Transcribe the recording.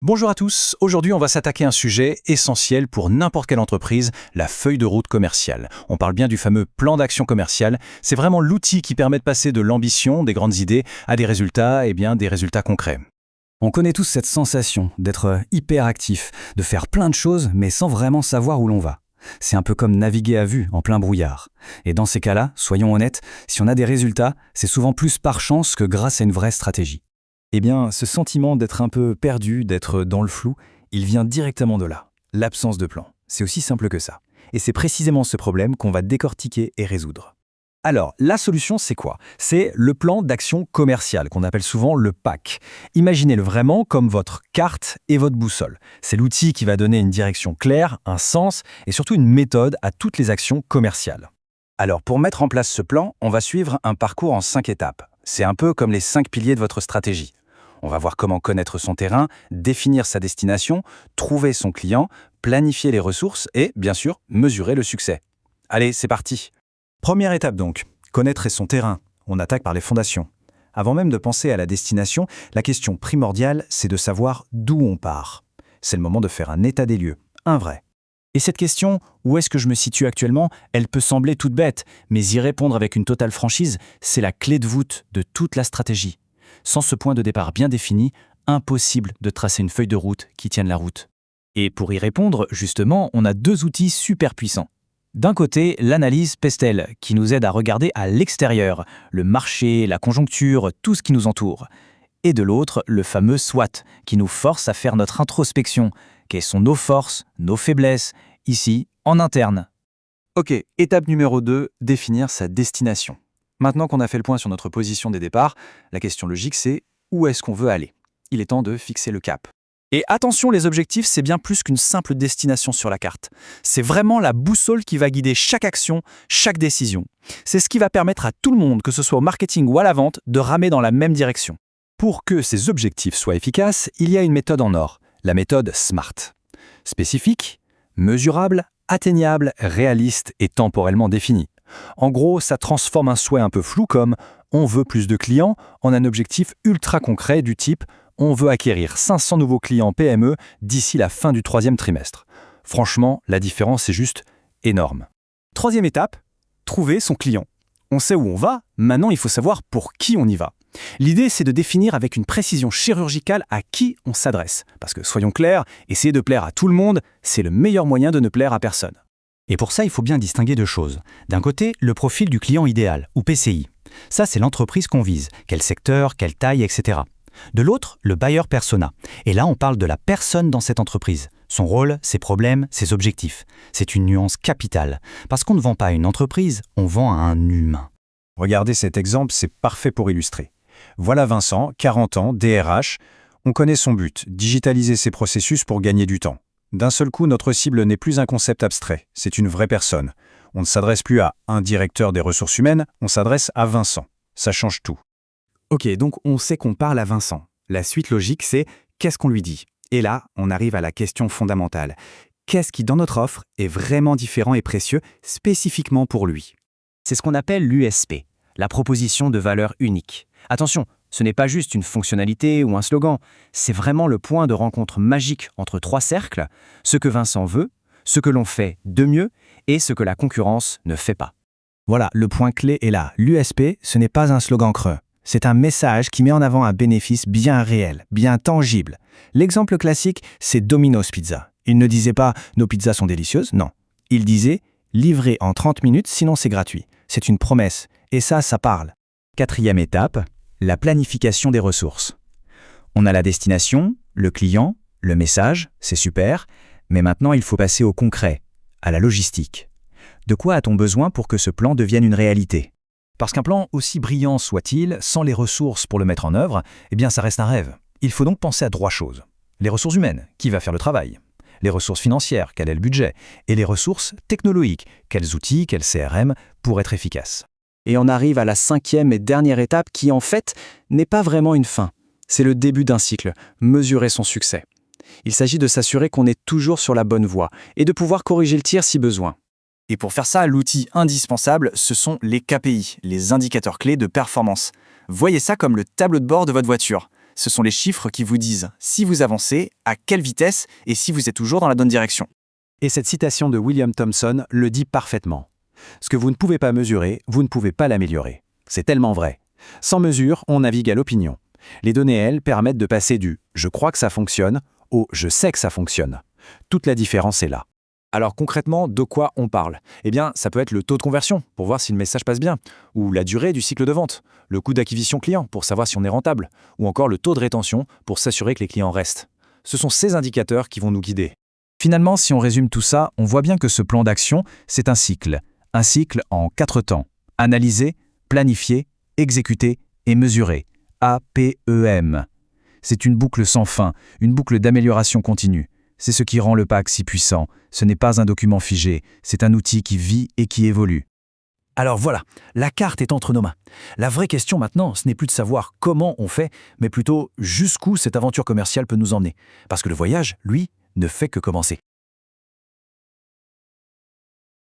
Bonjour à tous, aujourd'hui on va s'attaquer à un sujet essentiel pour n'importe quelle entreprise, la feuille de route commerciale. On parle bien du fameux plan d'action commerciale, c'est vraiment l'outil qui permet de passer de l'ambition, des grandes idées, à des résultats, des résultats concrets. On connaît tous cette sensation d'être hyper actif, de faire plein de choses mais sans vraiment savoir où l'on va. C'est un peu comme naviguer à vue en plein brouillard. Et dans ces cas-là, soyons honnêtes, si on a des résultats, c'est souvent plus par chance que grâce à une vraie stratégie. Eh bien, ce sentiment d'être un peu perdu, d'être dans le flou, il vient directement de là, l'absence de plan. C'est aussi simple que ça. Et c'est précisément ce problème qu'on va décortiquer et résoudre. Alors, la solution, c'est quoi? C'est le plan d'action commerciale, qu'on appelle souvent le PAC. Imaginez-le vraiment comme votre carte et votre boussole. C'est l'outil qui va donner une direction claire, un sens et surtout une méthode à toutes les actions commerciales. Alors, pour mettre en place ce plan, on va suivre un parcours en 5 étapes. C'est un peu comme les 5 piliers de votre stratégie. On va voir comment connaître son terrain, définir sa destination, trouver son client, planifier les ressources et, bien sûr, mesurer le succès. Allez, c'est parti! Première étape donc, connaître son terrain. On attaque par les fondations. Avant même de penser à la destination, la question primordiale, c'est de savoir d'où on part. C'est le moment de faire un état des lieux, un vrai. Et cette question, où est-ce que je me situe actuellement, elle peut sembler toute bête, mais y répondre avec une totale franchise, c'est la clé de voûte de toute la stratégie. Sans ce point de départ bien défini, impossible de tracer une feuille de route qui tienne la route. Et pour y répondre, justement, on a 2 outils super puissants. D'un côté, l'analyse Pestel, qui nous aide à regarder à l'extérieur, le marché, la conjoncture, tout ce qui nous entoure. Et de l'autre, le fameux SWOT, qui nous force à faire notre introspection. Quelles sont nos forces, nos faiblesses, ici, en interne. Ok, étape numéro 2, définir sa destination. Maintenant qu'on a fait le point sur notre position des départs, la question logique c'est où est-ce qu'on veut aller? Il est temps de fixer le cap. Et attention, les objectifs, c'est bien plus qu'une simple destination sur la carte. C'est vraiment la boussole qui va guider chaque action, chaque décision. C'est ce qui va permettre à tout le monde, que ce soit au marketing ou à la vente, de ramer dans la même direction. Pour que ces objectifs soient efficaces, il y a une méthode en or, la méthode SMART. Spécifique, mesurable, atteignable, réaliste et temporellement définie. En gros, ça transforme un souhait un peu flou comme « on veut plus de clients » en un objectif ultra concret du type « on veut acquérir 500 nouveaux clients PME d'ici la fin du 3e trimestre ». Franchement, la différence est juste énorme. 3e étape, trouver son client. On sait où on va, maintenant il faut savoir pour qui on y va. L'idée, c'est de définir avec une précision chirurgicale à qui on s'adresse. Parce que soyons clairs, essayer de plaire à tout le monde, c'est le meilleur moyen de ne plaire à personne. Et pour ça, il faut bien distinguer 2 choses. D'un côté, le profil du client idéal, ou PCI. Ça, c'est l'entreprise qu'on vise, quel secteur, quelle taille, etc. De l'autre, le buyer persona. Et là, on parle de la personne dans cette entreprise. Son rôle, ses problèmes, ses objectifs. C'est une nuance capitale. Parce qu'on ne vend pas à une entreprise, on vend à un humain. Regardez cet exemple, c'est parfait pour illustrer. Voilà Vincent, 40 ans, DRH. On connaît son but, digitaliser ses processus pour gagner du temps. D'un seul coup, notre cible n'est plus un concept abstrait, c'est une vraie personne. On ne s'adresse plus à un directeur des ressources humaines, on s'adresse à Vincent. Ça change tout. Ok, donc on sait qu'on parle à Vincent. La suite logique, c'est qu'est-ce qu'on lui dit? Et là, on arrive à la question fondamentale. Qu'est-ce qui, dans notre offre, est vraiment différent et précieux, spécifiquement pour lui? C'est ce qu'on appelle l'USP, la proposition de valeur unique. Attention, ce n'est pas juste une fonctionnalité ou un slogan, c'est vraiment le point de rencontre magique entre 3 cercles, ce que Vincent veut, ce que l'on fait de mieux et ce que la concurrence ne fait pas. Voilà, le point clé est là. L'USP, ce n'est pas un slogan creux. C'est un message qui met en avant un bénéfice bien réel, bien tangible. L'exemple classique, c'est Domino's Pizza. Il ne disait pas « nos pizzas sont délicieuses », non. Il disait « livré en 30 minutes, sinon c'est gratuit ». C'est une promesse, et ça parle. 4e étape, la planification des ressources. On a la destination, le client, le message, c'est super, mais maintenant il faut passer au concret, à la logistique. De quoi a-t-on besoin pour que ce plan devienne une réalité? Parce qu'un plan, aussi brillant soit-il, sans les ressources pour le mettre en œuvre, eh bien ça reste un rêve. Il faut donc penser à 3 choses. Les ressources humaines, qui va faire le travail? Les ressources financières, quel est le budget? Et les ressources technologiques, quels outils, quel CRM, pour être efficaces? Et on arrive à la 5e et dernière étape qui, en fait, n'est pas vraiment une fin. C'est le début d'un cycle, mesurer son succès. Il s'agit de s'assurer qu'on est toujours sur la bonne voie et de pouvoir corriger le tir si besoin. Et pour faire ça, l'outil indispensable, ce sont les KPI, les indicateurs clés de performance. Voyez ça comme le tableau de bord de votre voiture. Ce sont les chiffres qui vous disent si vous avancez, à quelle vitesse et si vous êtes toujours dans la bonne direction. Et cette citation de William Thomson le dit parfaitement. Ce que vous ne pouvez pas mesurer, vous ne pouvez pas l'améliorer. C'est tellement vrai. Sans mesure, on navigue à l'opinion. Les données, elles, permettent de passer du « je crois que ça fonctionne » au « je sais que ça fonctionne ». Toute la différence est là. Alors concrètement, de quoi on parle? Eh bien, ça peut être le taux de conversion, pour voir si le message passe bien, ou la durée du cycle de vente, le coût d'acquisition client, pour savoir si on est rentable, ou encore le taux de rétention, pour s'assurer que les clients restent. Ce sont ces indicateurs qui vont nous guider. Finalement, si on résume tout ça, on voit bien que ce plan d'action, c'est un cycle en 4 temps. Analyser, planifier, exécuter et mesurer. APEM. C'est une boucle sans fin, une boucle d'amélioration continue. C'est ce qui rend le PAC si puissant. Ce n'est pas un document figé, c'est un outil qui vit et qui évolue. Alors voilà, la carte est entre nos mains. La vraie question maintenant, ce n'est plus de savoir comment on fait, mais plutôt jusqu'où cette aventure commerciale peut nous emmener. Parce que le voyage, lui, ne fait que commencer.